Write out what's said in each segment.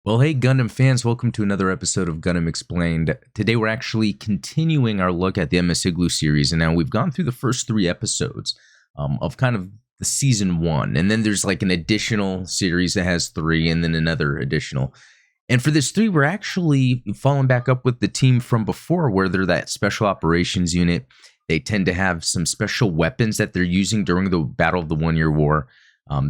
Well, hey, Gundam fans, welcome to another episode of Gundam Explained. Today, we're actually continuing our look at the IGLOO series, and now we've gone through the first three episodes of kind of the season one, and then there's like an additional series that has three, and then another additional. And for this three, we're actually following back up with the team from before, where they're that special operations unit. They tend to have some special weapons that they're using during the Battle of the 1 Year War.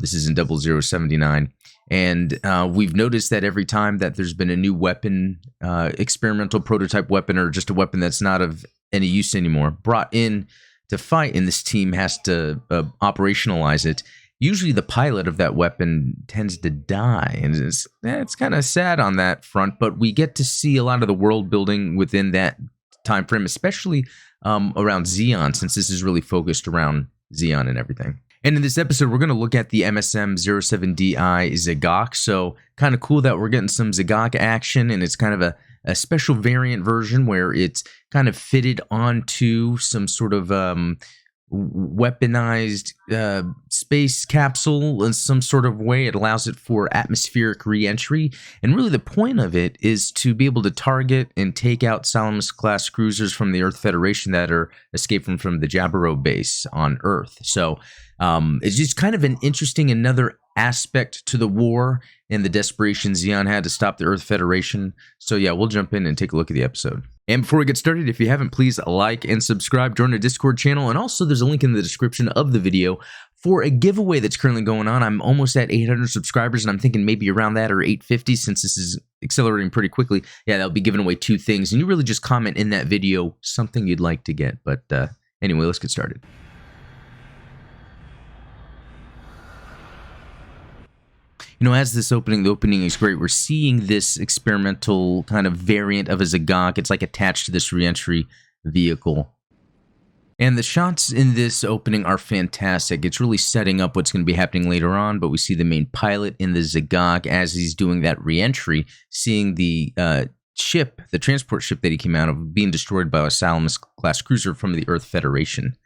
This is in 0079. And we've noticed that every time that there's been a new weapon, experimental prototype weapon, or just a weapon that's not of any use anymore, brought in to fight, and this team has to operationalize it, usually the pilot of that weapon tends to die. And it's kind of sad on that front, but we get to see a lot of the world building within that time frame, especially around Zeon, since this is really focused around Zeon and everything. And in this episode, we're going to look at the MSM-07DI Zagok. So kind of cool that we're getting some Zagok action, and it's kind of a special variant version where it's kind of fitted onto some sort of weaponized space capsule in some sort of way. It allows it for atmospheric re-entry, and really the point of it is to be able to target and take out Salamis-class cruisers from the Earth Federation that are escaping from the Jaburo base on Earth. So it's just kind of an interesting another aspect to the war and the desperation Zeon had to stop the Earth Federation. So yeah, we'll jump in and take a look at the episode. And before we get started, if you haven't, please like and subscribe, join our Discord channel, and also there's a link in the description of the video for a giveaway that's currently going on. I'm almost at 800 subscribers, and I'm thinking maybe around that, or 850, since this is accelerating pretty quickly. Yeah, they'll be giving away two things, and you really just comment in that video something you'd like to get. But anyway, let's get started. You know, as the opening is great. We're seeing this experimental kind of variant of a Zagok. It's like attached to this reentry vehicle. And the shots in this opening are fantastic. It's really setting up what's going to be happening later on, but we see the main pilot in the Zagok as he's doing that reentry, seeing the ship, the transport ship that he came out of, being destroyed by a Salamis-class cruiser from the Earth Federation.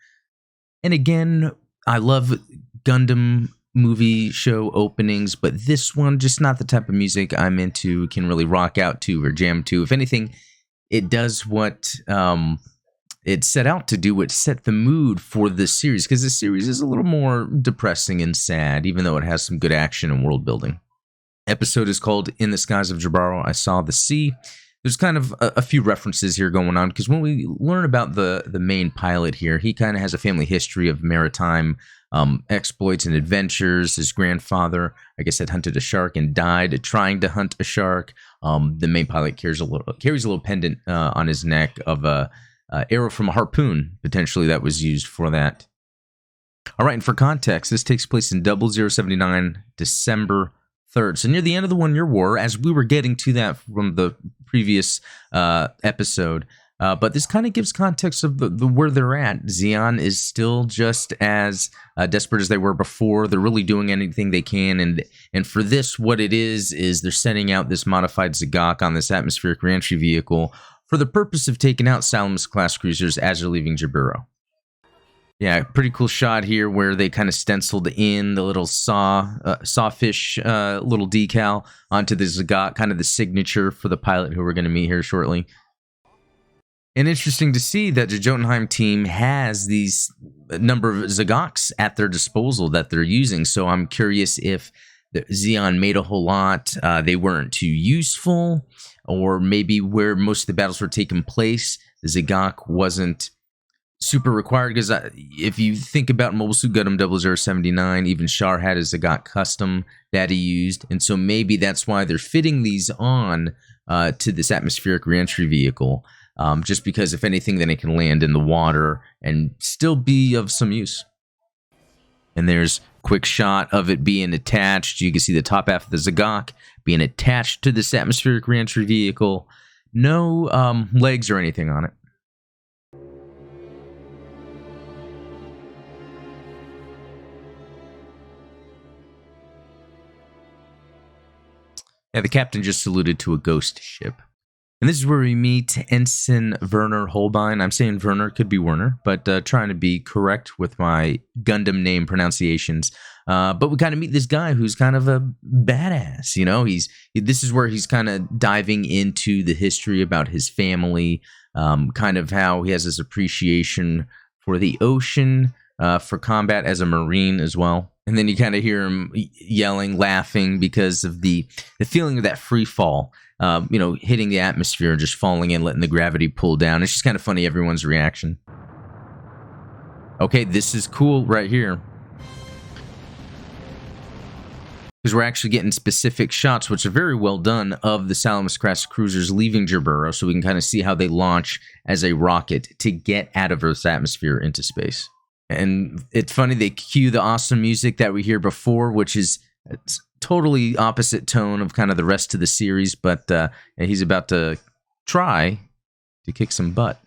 And again, I love Gundam movie show openings, but this one, just not the type of music I'm into, can really rock out to or jam to. If anything, it does what it set out to do, which set the mood for this series, because this series is a little more depressing and sad, even though it has some good action and world building. Episode is called In the Skies of Jaburo, I Saw the Sea. There's kind of a few references here going on, because when we learn about the main pilot here, he kind of has a family history of maritime exploits and adventures. His grandfather, I guess, had hunted a shark and died trying to hunt a shark. The main pilot carries a little pendant on his neck of a arrow from a harpoon, potentially, that was used for that. All right, and for context, this takes place in 0079, December 3rd. So near the end of the 1 Year War, as we were getting to that from the previous episode. But this kind of gives context of the where they're at. Zeon is still just as desperate as they were before. They're really doing anything they can. And for this, what it is they're sending out this modified Zagok on this atmospheric reentry vehicle for the purpose of taking out Salamis-class cruisers as they're leaving Jaburo. Yeah, pretty cool shot here where they kind of stenciled in the little sawfish little decal onto the Zagok, kind of the signature for the pilot who we're going to meet here shortly. And interesting to see that the Jotunheim team has these number of Zagoks at their disposal that they're using. So I'm curious if Zeon made a whole lot, they weren't too useful, or maybe where most of the battles were taking place, the Zagok wasn't super required. Because if you think about Mobile Suit Gundam 0079, even Char had a Zagok custom that he used. And so maybe that's why they're fitting these on to this atmospheric reentry vehicle. Just because if anything, then it can land in the water and still be of some use. And there's a quick shot of it being attached. You can see the top half of the Zagok being attached to this atmospheric reentry vehicle. No legs or anything on it. Yeah, the captain just saluted to a ghost ship. And this is where we meet Ensign Werner Holbein. I'm saying Werner, could be Werner, but trying to be correct with my Gundam name pronunciations. But we kind of meet this guy who's kind of a badass. You know, this is where he's kind of diving into the history about his family, kind of how he has this appreciation for the ocean, for combat as a Marine as well. And then you kind of hear him yelling, laughing because of the feeling of that free fall. You know, hitting the atmosphere and just falling in, letting the gravity pull down. It's just kind of funny, everyone's reaction. Okay, this is cool right here. Because we're actually getting specific shots, which are very well done, of the Salamis-class cruisers leaving Jaburo, so we can kind of see how they launch as a rocket to get out of Earth's atmosphere into space. And it's funny, they cue the awesome music that we hear before, which is totally opposite tone of kind of the rest of the series, but he's about to try to kick some butt.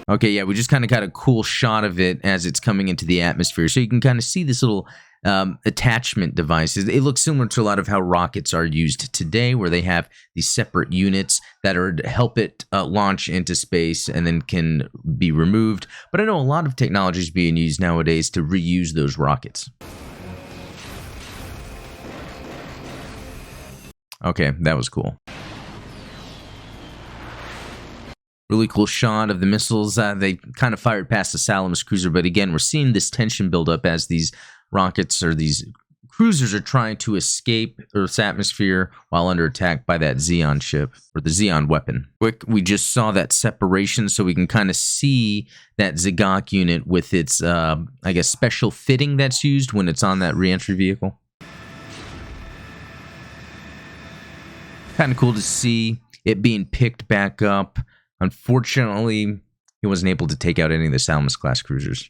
Okay, yeah, we just kind of got a cool shot of it as it's coming into the atmosphere, so you can kind of see this little attachment device. It looks similar to a lot of how rockets are used today, where they have these separate units that are to help it launch into space and then can be removed. But I know a lot of technology is being used nowadays to reuse those rockets. Okay, that was cool. Really cool shot of the missiles. They kind of fired past the Salamis cruiser, but again, we're seeing this tension build up as these rockets or these cruisers are trying to escape Earth's atmosphere while under attack by that Xeon ship, or the Xeon weapon. Quick, we just saw that separation, so we can kind of see that Zagok unit with its, I guess, special fitting that's used when it's on that reentry vehicle. Kind of cool to see it being picked back up. Unfortunately, he wasn't able to take out any of the Salamis-class cruisers.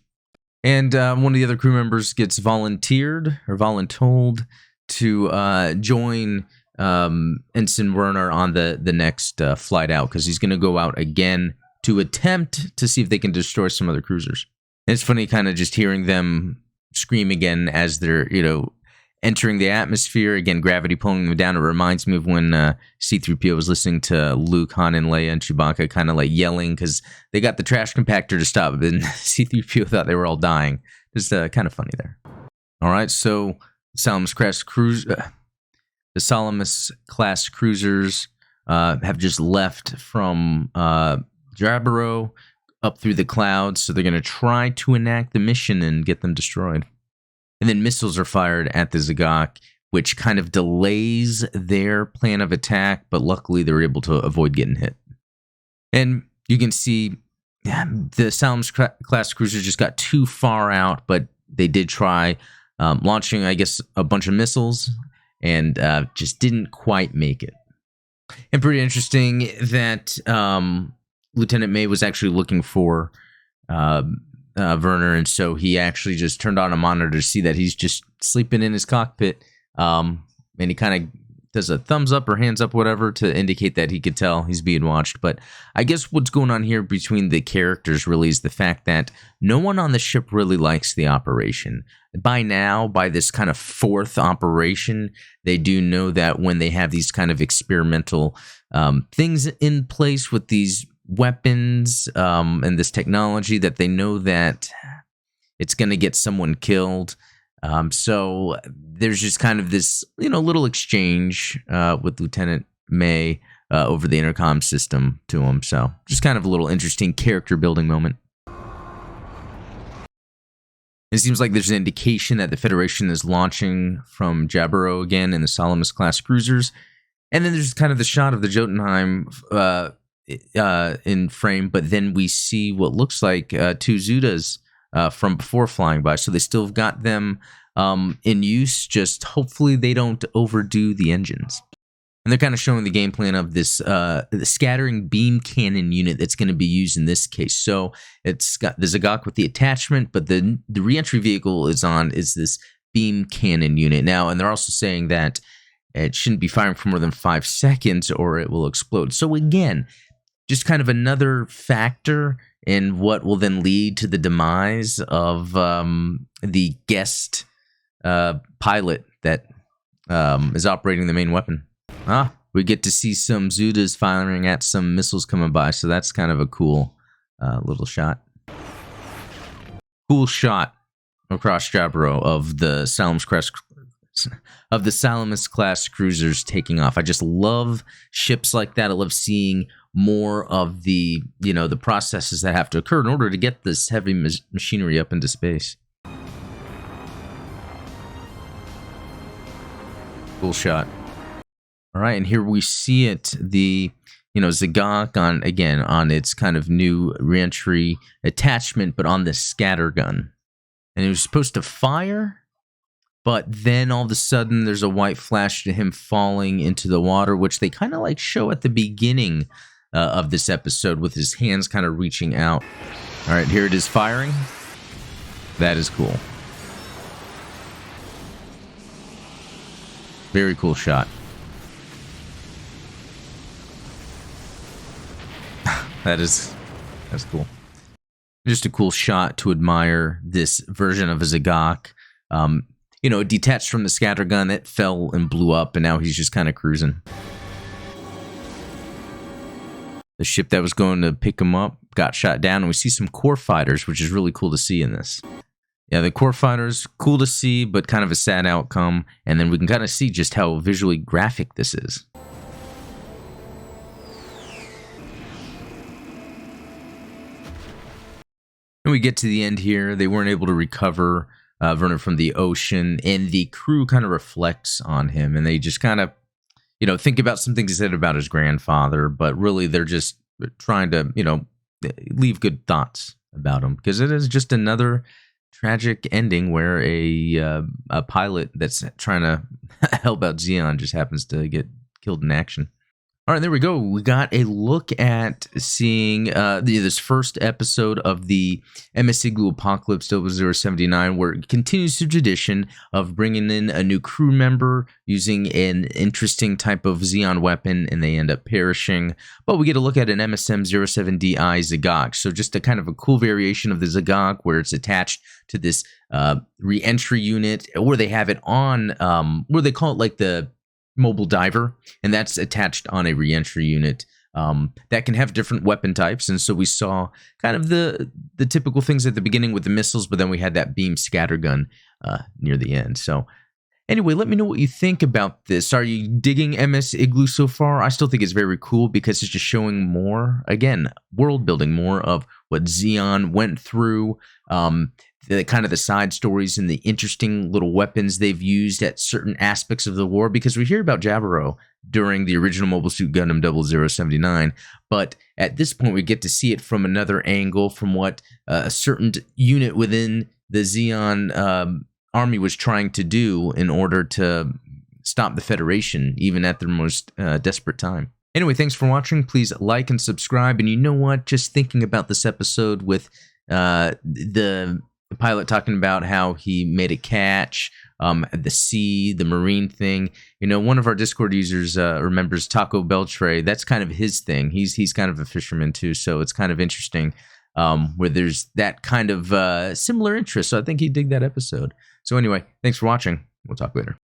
And one of the other crew members gets voluntold to join Ensign Werner on the next flight out, because he's going to go out again to attempt to see if they can destroy some other cruisers. And it's funny kind of just hearing them scream again as they're, you know, entering the atmosphere. Again, gravity pulling them down. It reminds me of when C-3PO was listening to Luke, Han, and Leia and Chewbacca kind of like yelling because they got the trash compactor to stop, and C-3PO thought they were all dying. Just kind of funny there. All right, so Salamis-class cruisers have just left from Jaburo up through the clouds, so they're going to try to enact the mission and get them destroyed. And then missiles are fired at the Zagok, which kind of delays their plan of attack, but luckily they're able to avoid getting hit. And you can see the Salamis-class cruisers just got too far out, but they did try launching, I guess, a bunch of missiles and just didn't quite make it. And pretty interesting that Lieutenant May was actually looking for Werner, and so he actually just turned on a monitor to see that he's just sleeping in his cockpit, and he kind of does a thumbs up or hands up, whatever, to indicate that he could tell he's being watched. But I guess what's going on here between the characters really is the fact that no one on the ship really likes the operation. By now, by this kind of fourth operation, they do know that when they have these kind of experimental things in place with these weapons and this technology, that they know that it's going to get someone killed. So there's just kind of this, little exchange with Lieutenant May over the intercom system to him. So just kind of a little interesting character building moment. It seems like there's an indication that the Federation is launching from Jaburo again in the Salamis-class cruisers. And then there's kind of the shot of the Jotunheim in frame, but then we see what looks like two Zudas from before flying by. So they still have got them in use, just hopefully they don't overdo the engines. And they're kind of showing the game plan of this the scattering beam cannon unit that's going to be used in this case. So it's got the Zagok with the attachment, but the reentry vehicle is this beam cannon unit now. And they're also saying that it shouldn't be firing for more than 5 seconds or it will explode. So again, just kind of another factor in what will then lead to the demise of the guest pilot that is operating the main weapon. we get to see some Zudas firing at some missiles coming by, so that's kind of a cool little shot. Cool shot across Jaburo of the Salamis class cruisers taking off. I just love ships like that. I love seeing more of the, the processes that have to occur in order to get this heavy machinery up into space. Cool shot. All right, and here we see it, the Zagok on its kind of new reentry attachment, but on this scatter gun. And it was supposed to fire, but then all of a sudden there's a white flash to him falling into the water, which they kind of like show at the beginning of this episode with his hands kind of reaching out. All right, here it is firing. That is cool. Very cool shot. That's cool. Just a cool shot to admire this version of a Zagok. Detached from the scatter gun, it fell and blew up, and now he's just kind of cruising. The ship that was going to pick him up got shot down, and we see some core fighters, which is really cool to see in this. Yeah, the core fighters, cool to see, but kind of a sad outcome. And then we can kind of see just how visually graphic this is. And we get to the end here. They weren't able to recover Werner from the ocean, and the crew kind of reflects on him, and they just kind of, think about some things he said about his grandfather, but really they're just trying to, leave good thoughts about him, because it is just another tragic ending where a pilot that's trying to help out Zeon just happens to get killed in action. All right, there we go. We got a look at seeing this first episode of the MS IGLOO Apocalypse 0079, where it continues the tradition of bringing in a new crew member using an interesting type of Zeon weapon, and they end up perishing. But we get a look at an MSM-07DI Zagok. So just a kind of a cool variation of the Zagok, where it's attached to this re-entry unit, where they have it on, where they call it like the mobile diver, and that's attached on a re-entry unit that can have different weapon types. And so we saw kind of the typical things at the beginning with the missiles, but then we had that beam scatter gun near the end. So anyway, let me know what you think about this. Are you digging MS IGLOO so far? I still think it's very cool because it's just showing more, again, world building, more of what Zeon went through, the kind of the side stories and the interesting little weapons they've used at certain aspects of the war, because we hear about Jaburo during the original Mobile Suit Gundam 0079, but at this point we get to see it from another angle, from what a certain unit within the Zeon army was trying to do in order to stop the Federation, even at their most desperate time. Anyway, thanks for watching. Please like and subscribe. And you know what? Just thinking about this episode with the pilot talking about how he made a catch at the sea, the marine thing. One of our Discord users remembers Taco Beltray. That's kind of his thing. He's kind of a fisherman too, so it's kind of interesting where there's that kind of similar interest. So I think he'd dig that episode. So anyway, thanks for watching. We'll talk later.